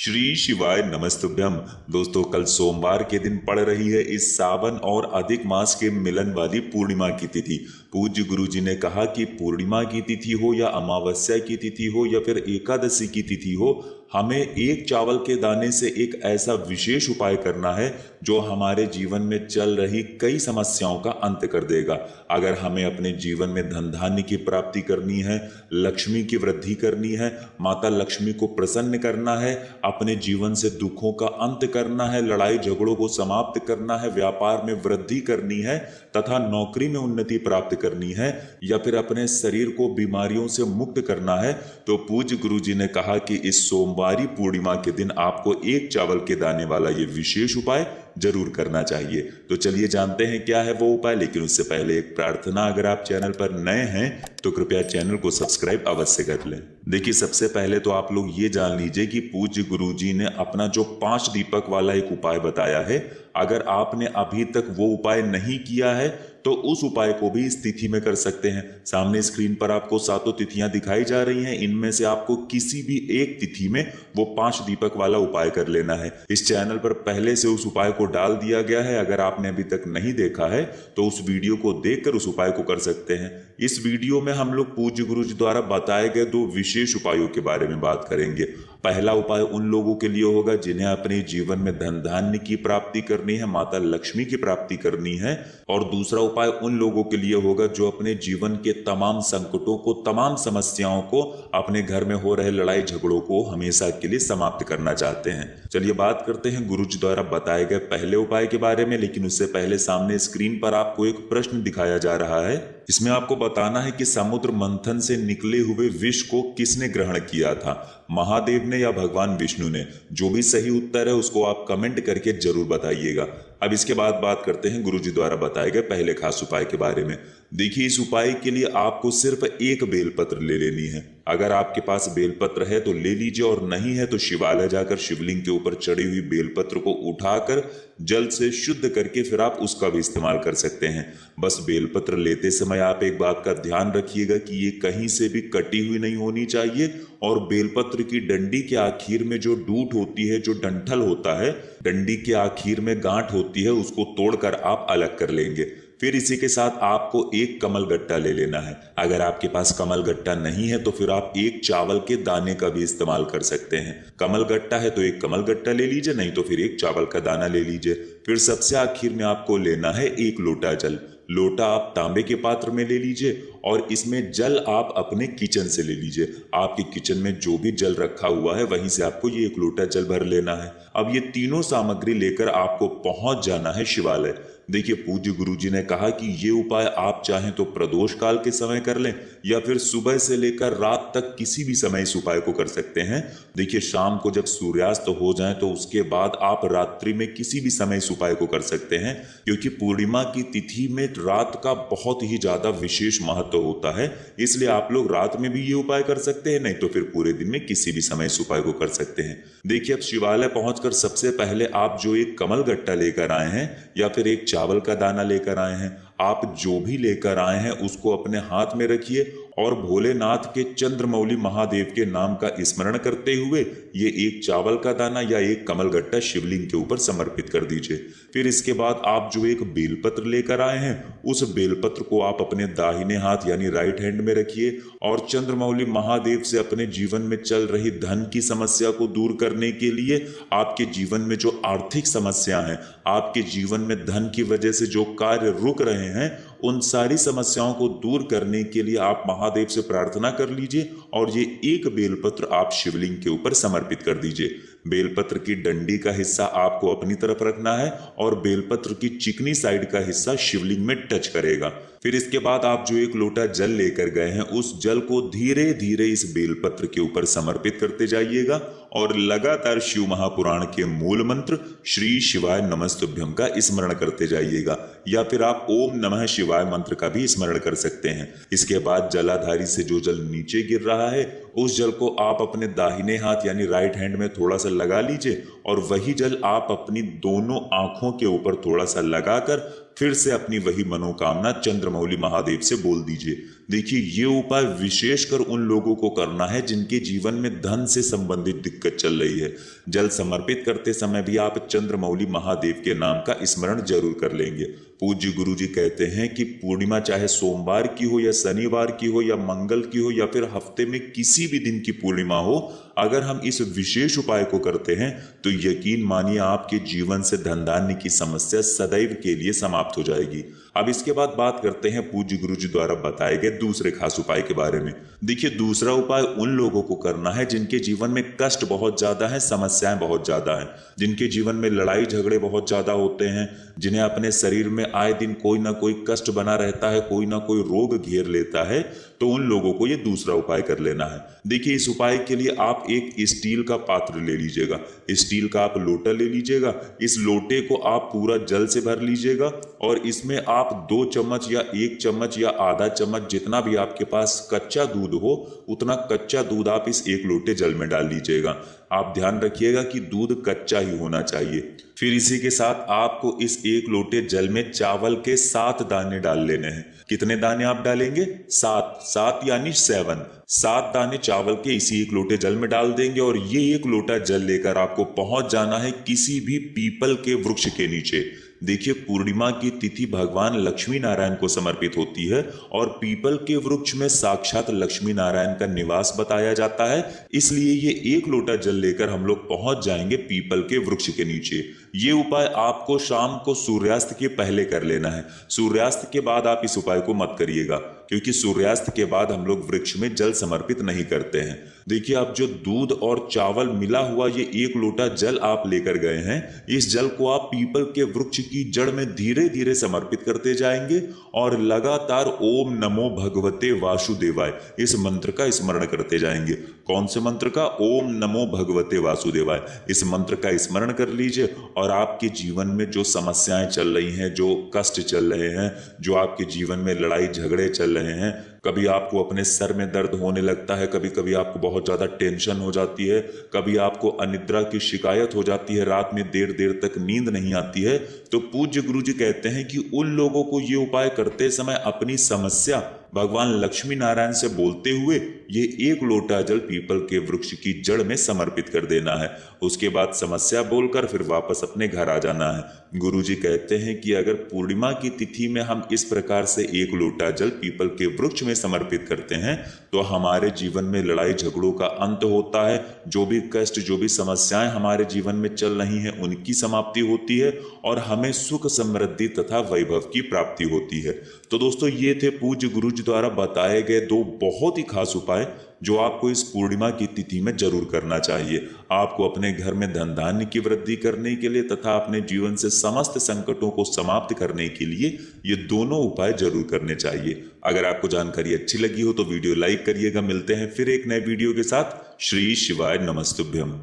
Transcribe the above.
श्री शिवाय नमस्तुभ्यम। दोस्तों, कल सोमवार के दिन पड़ रही है इस सावन और अधिक मास के मिलन वाली पूर्णिमा की तिथि। पूज्य गुरु जी ने कहा कि पूर्णिमा की तिथि हो या अमावस्या की तिथि हो या फिर एकादशी की तिथि हो, हमें एक चावल के दाने से एक ऐसा विशेष उपाय करना है जो हमारे जीवन में चल रही कई समस्याओं का अंत कर देगा। अगर हमें अपने जीवन में धन धान्य की प्राप्ति करनी है, लक्ष्मी की वृद्धि करनी है, माता लक्ष्मी को प्रसन्न करना है, अपने जीवन से दुखों का अंत करना है, लड़ाई झगड़ों को समाप्त करना है, व्यापार में वृद्धि करनी है तथा नौकरी में उन्नति प्राप्त करनी है, या फिर अपने शरीर को बीमारियों से मुक्त करना है, तो पूज्य गुरु जी ने कहा कि इस सोमवारी पूर्णिमा के दिन आपको एक चावल के दाने वाला ये विशेष उपाय जरूर करना चाहिए। तो चलिए जानते हैं क्या है वो उपाय। लेकिन उससे पहले एक प्रार्थना, अगर आप चैनल पर नए हैं तो कृपया चैनल को सब्सक्राइब अवश्य कर लें। देखिए, सबसे पहले तो आप लोग ये जान लीजिए कि पूज्य गुरु जी ने अपना जो 5 दीपक वाला एक उपाय बताया है, अगर आपने अभी तक वो उपाय नहीं किया है तो उस उपाय को भी इस तिथि में कर सकते हैं। सामने स्क्रीन पर आपको 7 तिथियां दिखाई जा रही हैं, इनमें से आपको किसी भी एक तिथि में वो 5 दीपक वाला उपाय कर लेना है। इस चैनल पर पहले से उस उपाय को डाल दिया गया है, अगर आपने अभी तक नहीं देखा है तो उस वीडियो को देखकर उस उपाय को कर सकते हैं। इस वीडियो में हम लोग पूज्य गुरु जी द्वारा बताए गए 2 विशेष उपायों के बारे में बात करेंगे। पहला उपाय उन लोगों के लिए होगा जिन्हें अपने जीवन में धन धान्य की प्राप्ति करनी है, माता लक्ष्मी की प्राप्ति करनी है, और दूसरा उपाय उन लोगों के लिए होगा जो अपने जीवन के तमाम संकटों को, तमाम समस्याओं को, अपने घर में हो रहे लड़ाई झगड़ों को हमेशा के लिए समाप्त करना चाहते हैं। चलिए बात करते हैं गुरु जी द्वारा बताए गए पहले उपाय के बारे में। लेकिन उससे पहले सामने स्क्रीन पर आपको एक प्रश्न दिखाया जा रहा है। इसमें आपको बताना है कि समुद्र मंथन से निकले हुए विष को किसने ग्रहण किया था, महादेव ने या भगवान विष्णु ने। जो भी सही उत्तर है उसको आप कमेंट करके जरूर बताइएगा। अब इसके बाद बात करते हैं गुरु जी द्वारा बताए गए पहले खास उपाय के बारे में। देखिए, इस उपाय के लिए आपको सिर्फ एक बेलपत्र ले लेनी है। अगर आपके पास बेलपत्र है तो ले लीजिए, और नहीं है तो शिवालय जाकर शिवलिंग के ऊपर चढ़ी हुई बेलपत्र को उठाकर जल से शुद्ध करके फिर आप उसका भी इस्तेमाल कर सकते हैं। बस बेलपत्र लेते समय आप एक बात का ध्यान रखिएगा कि ये कहीं से भी कटी हुई नहीं होनी चाहिए, और बेलपत्र की डंडी के आखिर में जो डूट होती है, जो डंठल होता है, डंडी के आखिर में गांठ होती है, उसको तोड़कर आप अलग कर लेंगे। फिर इसी के साथ आपको एक कमल गट्टा ले लेना है। अगर आपके पास कमल गट्टा नहीं है तो फिर आप एक चावल के दाने का भी इस्तेमाल कर सकते हैं। कमल गट्टा है तो एक कमल गट्टा ले लीजिए, नहीं तो फिर एक चावल का दाना ले लीजिए। फिर सबसे आखिर में आपको लेना है एक लोटा जल। लोटा आप तांबे के पात्र में ले लीजिए, और इसमें जल आप अपने किचन से ले लीजिए। आपके किचन में जो भी जल रखा हुआ है वहीं से आपको ये एक लोटा जल भर लेना है। अब ये तीनों सामग्री लेकर आपको पहुंच जाना है शिवालय। देखिए, पूज्य गुरु जी ने कहा कि ये उपाय आप चाहें तो प्रदोष काल के समय कर लें, या फिर सुबह से लेकर रात तक किसी भी समय इस उपाय को कर सकते हैं। देखिए, शाम को जब सूर्यास्त हो जाए तो उसके बाद आप रात्रि में किसी भी समय इस उपाय को कर सकते हैं, क्योंकि पूर्णिमा की तिथि में रात का बहुत ही ज्यादा विशेष महत्व होता है। इसलिए आप लोग रात में भी ये उपाय कर सकते हैं, नहीं तो फिर पूरे दिन में किसी भी समय इस उपाय को कर सकते हैं। देखिए, अब शिवालय पहुंचकर सबसे पहले आप जो एक कमल गट्टा लेकर आए हैं या फिर एक चावल का दाना लेकर आए हैं, आप जो भी लेकर आए हैं उसको अपने हाथ में रखिए और भोलेनाथ के चंद्रमौली महादेव के नाम का स्मरण करते हुए ये एक चावल का दाना या एक कमल गट्टा शिवलिंग के ऊपर समर्पित कर दीजिए। फिर इसके बाद आप जो एक बेलपत्र लेकर आए हैं उस बेलपत्र को आप अपने दाहिने हाथ यानी राइट हैंड में रखिए, और चंद्रमौली महादेव से अपने जीवन में चल रही धन की समस्या को दूर करने के लिए, आपके जीवन में जो आर्थिक समस्या है, आपके जीवन में धन की वजह से जो कार्य रुक रहे हैं, उन सारी समस्याओं को दूर करने के लिए आप महादेव से प्रार्थना कर लीजिए, और ये एक बेलपत्र आप शिवलिंग के ऊपर समर्पित कर दीजिए। बेलपत्र की डंडी का हिस्सा आपको अपनी तरफ रखना है और बेलपत्र की चिकनी साइड का हिस्सा शिवलिंग में टच करेगा। फिर इसके बाद आप जो एक लोटा जल लेकर गए हैं उस जल को धीरे धीरे इस बेलपत्र के ऊपर समर्पित करते जाइएगा, और लगातार शिव महापुराण के मूल मंत्र श्री शिवाय नमस्तुभ्यम का स्मरण करते जाइएगा, या फिर आप ओम नमः शिवाय मंत्र का भी स्मरण कर सकते हैं। इसके बाद जलाधारी से जो जल नीचे गिर रहा है उस जल को आप अपने दाहिने हाथ यानी राइट हैंड में थोड़ा सा लगा लीजिए, और वही जल आप अपनी दोनों आंखों के ऊपर थोड़ा सा लगाकर फिर से अपनी वही मनोकामना चंद्रमौली महादेव से बोल दीजिए। देखिए ये उपाय विशेषकर उन लोगों को करना है जिनके जीवन में धन से संबंधित दिक्कत चल रही है। जल समर्पित करते समय भी आप चंद्रमौली महादेव के नाम का स्मरण जरूर कर लेंगे। पूज्य गुरु जी कहते हैं कि पूर्णिमा चाहे सोमवार की हो या शनिवार की हो या मंगल की हो या फिर हफ्ते में किसी भी दिन की पूर्णिमा हो, अगर हम इस विशेष उपाय को करते हैं तो यकीन मानिए आपके जीवन से धन धान्य की समस्या सदैव के लिए समाप्त हो जाएगी। अब इसके बाद बात करते हैं पूज्य गुरु जी द्वारा बताए गए दूसरे खास उपाय के बारे में। देखिए दूसरा उपाय उन लोगों को करना है जिनके जीवन में कष्ट बहुत ज्यादा है, समस्याएं बहुत ज्यादा हैं, जिनके जीवन में लड़ाई झगड़े बहुत ज्यादा होते हैं, जिन्हें अपने शरीर में आए दिन कोई ना कोई कष्ट बना रहता है, कोई ना कोई रोग घेर लेता है, तो उन लोगों को ये दूसरा उपाय कर लेना है। देखिए इस उपाय के लिए आप एक स्टील का पात्र ले लीजिएगा, स्टील का आप लोटा ले लीजिएगा। इस लोटे को आप पूरा जल से भर लीजिएगा और इसमें आप 2 चम्मच या 1 चम्मच या आधा चम्मच, जितना भी आपके पास कच्चा दूध हो उतना कच्चा दूध आप इस एक लोटे जल में डाल लीजिएगा। आप ध्यान रखिएगा कि दूध कच्चा ही होना चाहिए। फिर इसी के साथ आपको इस एक लोटे जल में चावल के 7 दाने डाल लेने हैं। कितने दाने आप डालेंगे? 7 यानी 7 दाने चावल के इसी एक लोटे जल में डाल देंगे और ये एक लोटा जल लेकर आपको पहुंच जाना है किसी भी पीपल के वृक्ष के नीचे। देखिए पूर्णिमा की तिथि भगवान लक्ष्मी नारायण को समर्पित होती है और पीपल के वृक्ष में साक्षात लक्ष्मी नारायण का निवास बताया जाता है, इसलिए ये एक लोटा जल लेकर हम लोग पहुंच जाएंगे पीपल के वृक्ष के नीचे। ये उपाय आपको शाम को सूर्यास्त के पहले कर लेना है। सूर्यास्त के बाद आप इस उपाय को मत करिएगा, क्योंकि सूर्यास्त के बाद हम लोग वृक्ष में जल समर्पित नहीं करते हैं। देखिए आप जो दूध और चावल मिला हुआ ये एक लोटा जल आप लेकर गए हैं, इस जल को आप पीपल के वृक्ष की जड़ में धीरे धीरे समर्पित करते जाएंगे और लगातार ओम नमो भगवते वासुदेवाय इस मंत्र का स्मरण करते जाएंगे। कौन से मंत्र का? ओम नमो भगवते वासुदेवाय। इस मंत्र का स्मरण कर लीजिए और आपके जीवन में जो समस्याएं चल रही हैं, जो कष्ट चल रहे हैं, जो आपके जीवन में लड़ाई झगड़े चल रहे हैं, कभी आपको अपने सर में दर्द होने लगता है, कभी कभी आपको बहुत ज्यादा टेंशन हो जाती है, कभी आपको अनिद्रा की शिकायत हो जाती है, रात में देर देर तक नींद नहीं आती है, तो पूज्य गुरु जी कहते हैं कि उन लोगों को ये उपाय करते समय अपनी समस्या भगवान लक्ष्मी नारायण से बोलते हुए ये एक लोटा जल पीपल के वृक्ष की जड़ में समर्पित कर देना है। उसके बाद समस्या बोलकर फिर वापस अपने घर आ जाना है। गुरुजी कहते हैं कि अगर पूर्णिमा की तिथि में हम इस प्रकार से एक लोटा जल पीपल के वृक्ष में समर्पित करते हैं तो हमारे जीवन में लड़ाई झगड़ों का अंत होता है, जो भी कष्ट, जो भी समस्याएं हमारे जीवन में चल रही हैं उनकी समाप्ति होती है और हमें सुख समृद्धि तथा वैभव की प्राप्ति होती है। तो दोस्तों ये थे पूज्य गुरु जी द्वारा बताए गए 2 बहुत ही खास उपाय जो आपको इस पूर्णिमा की तिथि में जरूर करना चाहिए। आपको अपने घर में धन धान्य की वृद्धि करने के लिए तथा अपने जीवन से समस्त संकटों को समाप्त करने के लिए ये दोनों उपाय जरूर करने चाहिए। अगर आपको जानकारी अच्छी लगी हो तो वीडियो लाइक करिएगा। मिलते हैं फिर एक नए वीडियो के साथ। श्री शिवाय नमस्तुभ्यम।